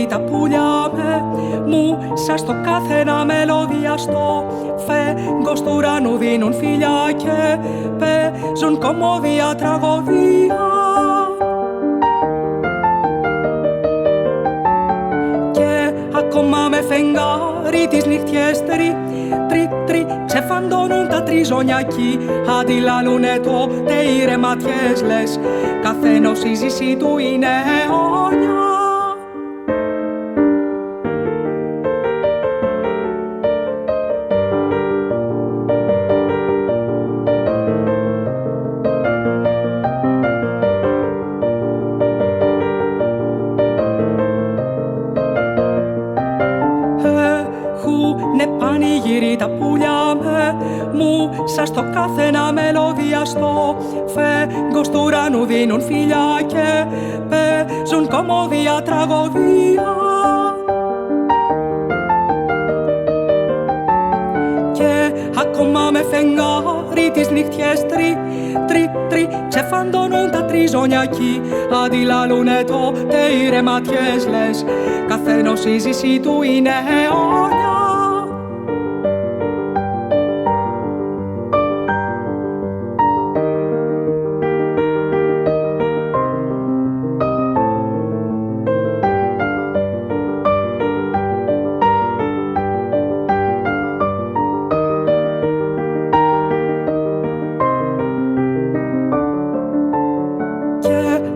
πανηγύρι τα πουλιά μου σα στο κάθε ένα μελωδιαστό φέγγος του ουρανού δίνουν φιλιά και παίζουν κομμώδια τραγωδία. Και ακόμα με φεγγάρι τις νυχτιές τρι ξεφαντώνουν τα τριζωνιακοί, αντιλαλούνε τότε οι ρεματιές, λες καθένος η ζήση του είναι αιώνια. Πανηγύρι τα πουλιά μου σα στο κάθε ένα μελωδιαστό φέγγος του ουρανού δίνουν φιλιά και παίζουν κομμώδια τραγωδία. Και ακόμα με φεγγάρι τις νυχτιές τρι ξεφαντώνουν τα τριζωνιακοί, αντιλαλούνε τότε οι ρεματιές, λες καθένος η ζήση του είναι αιώνια.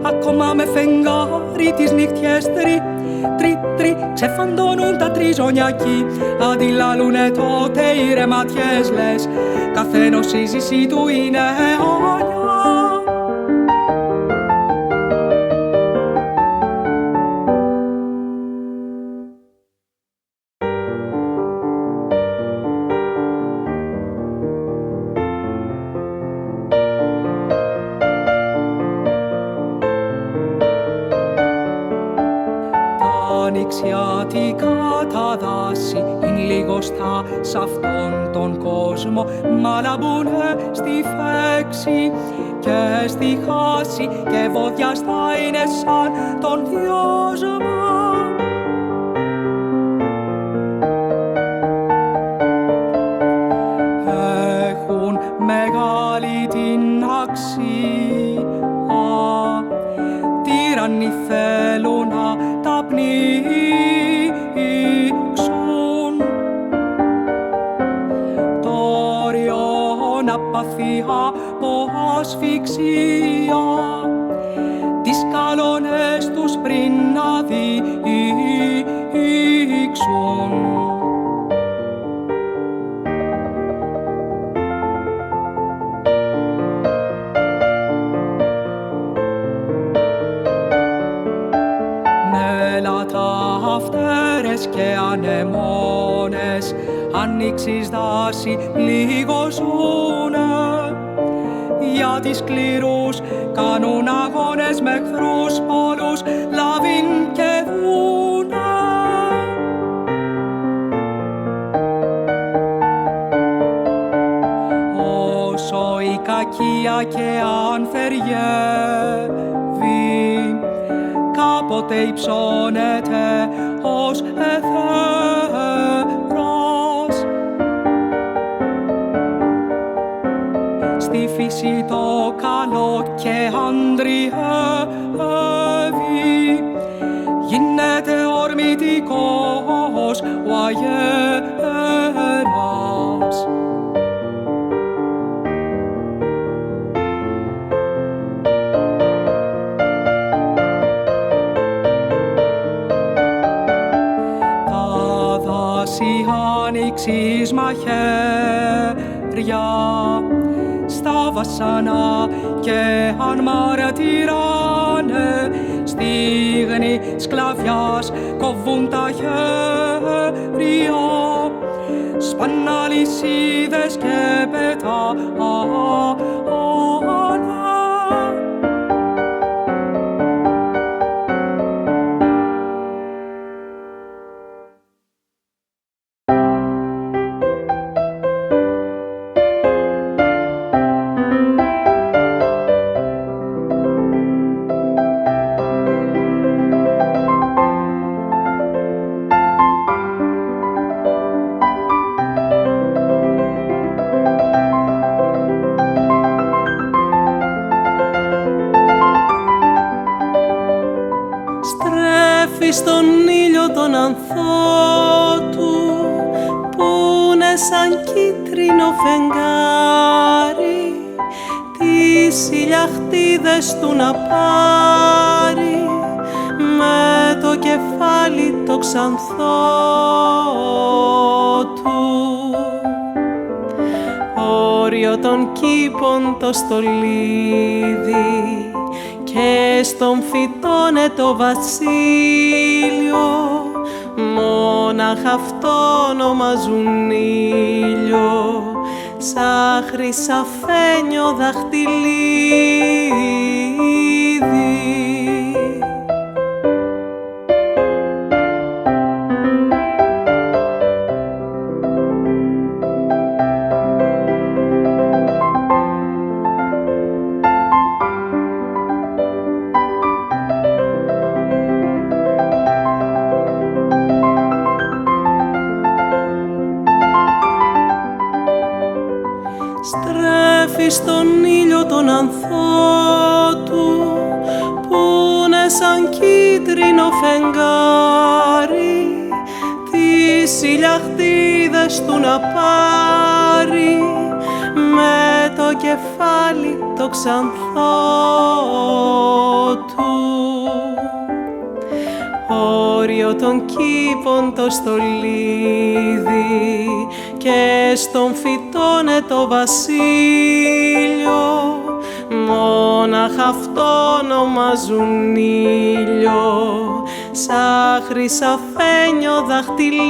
Ακόμα με φεγγάρι τις νύχτιες τρι ξεφαντώνουν τα τριζωνιακοί, αντιλαλούνε τότε οι ρεματιές, λες καθένος η ζήση του είναι αιώνια. Ανοιξιάτικα τα δάση είναι λιγοστά σ' αυτόν τον κόσμο, μαλαμπούνε στη φέξη και στη χάση και βοδιαστά είναι σαν τον διόσμο. Έχουν μεγάλη την αξία, τύραννοι θέλουν να τα πνίξουν, το όριον απαθή από ασφυξία, τις καλονές τους πριν να δείξουν. Αυτέρες και ανεμόνες, ανοίξεις δάση λίγο ζουνε, για τις σκληρούς κάνουν αγώνες με εχθρούς πολλούς, λάβειν και δούνε. Όσο η κακία και αν θεριεύει, κάποτε υψώνεται ως εθέρας. Στη φύση το καλό και αντριεύει, γίνεται ορμητικός ο αγέρας. Άνοιξης μαχαίρια στα βασανά και αν μαρτυράνε στίγνη σκλαβιάς κόβουν τα χέρια, σπαν αλυσίδες και πετάνε. στον ήλιο τον ανθότου πούνε σαν κίτρινο φεγγάρι τις ηλιαχτίδες του να πάρει με το κεφάλι το ξανθό του. Όριο των κήπων το στολίδι και στον φυτώνε το βασίλειο, μόναχα αυτόν ονομάζουν ήλιο, σαν χρυσαφένιο δαχτυλίδι. Στρέφει στον ήλιο τον ανθότου πούνε σαν κίτρινο φεγγάρι τις ηλιαχτίδες του να πάρει με το κεφάλι το ξανθό του. Όριο των κήπων το στολίδι και στον φυτώνε το βασίλειο, μόναχα αυτό ονομάζουν ήλιο, σαν χρυσαφένιο δαχτυλίδι.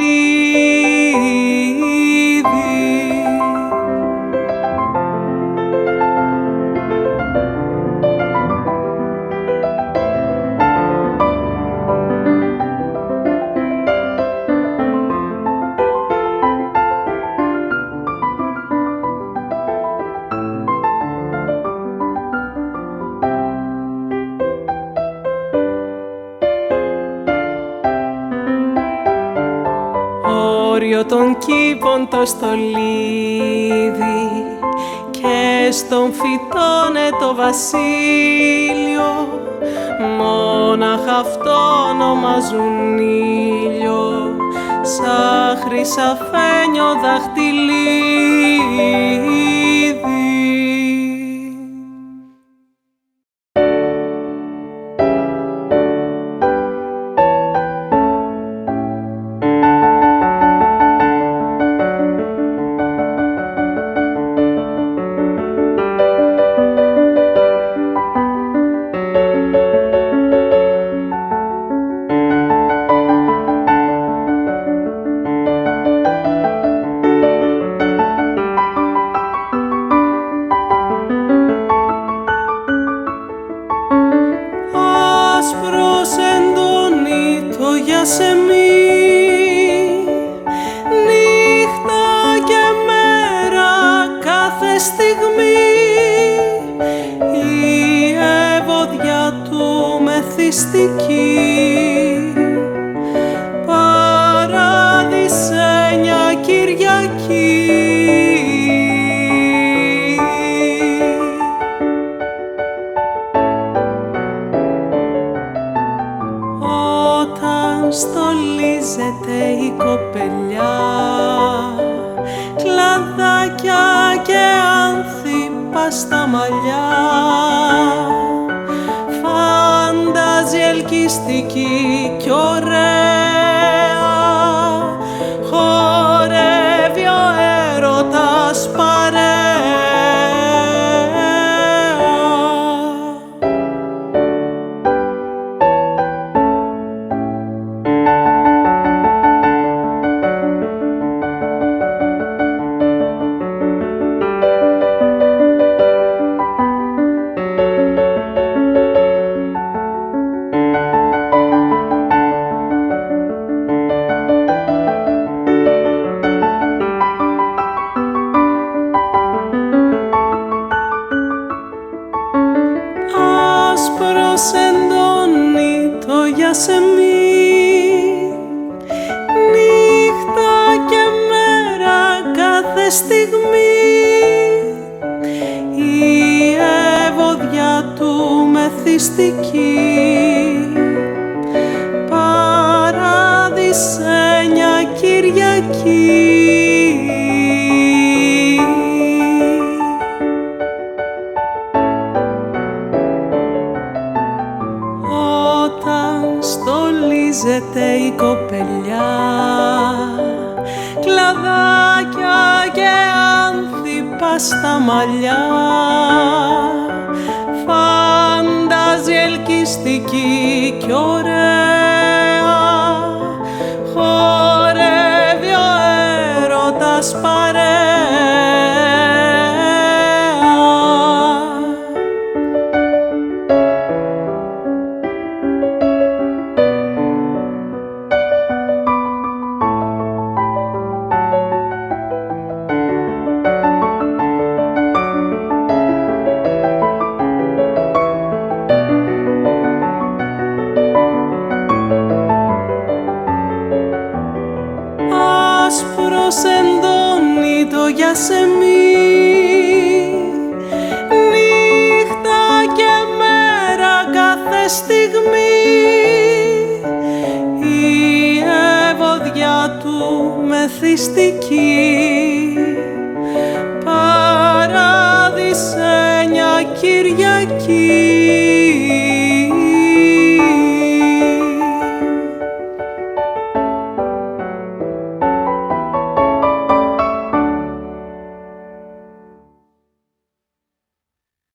Όριο των κήπων το στολίδι και στον φυτώνε το βασίλειο, μόναχα αυτό ονομάζουν ήλιο, σαν χρυσαφένιο δαχτυλίδι. Παραδεισένια Κυριακή. Όταν στολίζεται η κοπελιά, κλαδάκια και άνθιπα στα μαλλιά, φαντάζει ελκυστική κι ωραία, χορεύει ο έρωτας παρέα. Εντώνει το γιασεμί, νύχτα και μέρα κάθε στιγμή, η ευωδιά του μεθυστική. παράδεισενια Κυριακή. Όταν στολίζεται η κοπελιά, κλαδάκια και άνθυπα στα μαλλιά, φαντάζει ελκυστική κι ωραία, χορεύει ο έρωτας παρέα. Εντώνει το γιασεμί, νύχτα και μέρα κάθε στιγμή, η ευωδιά του μεθυστική, παράδεισενια Κυριακή.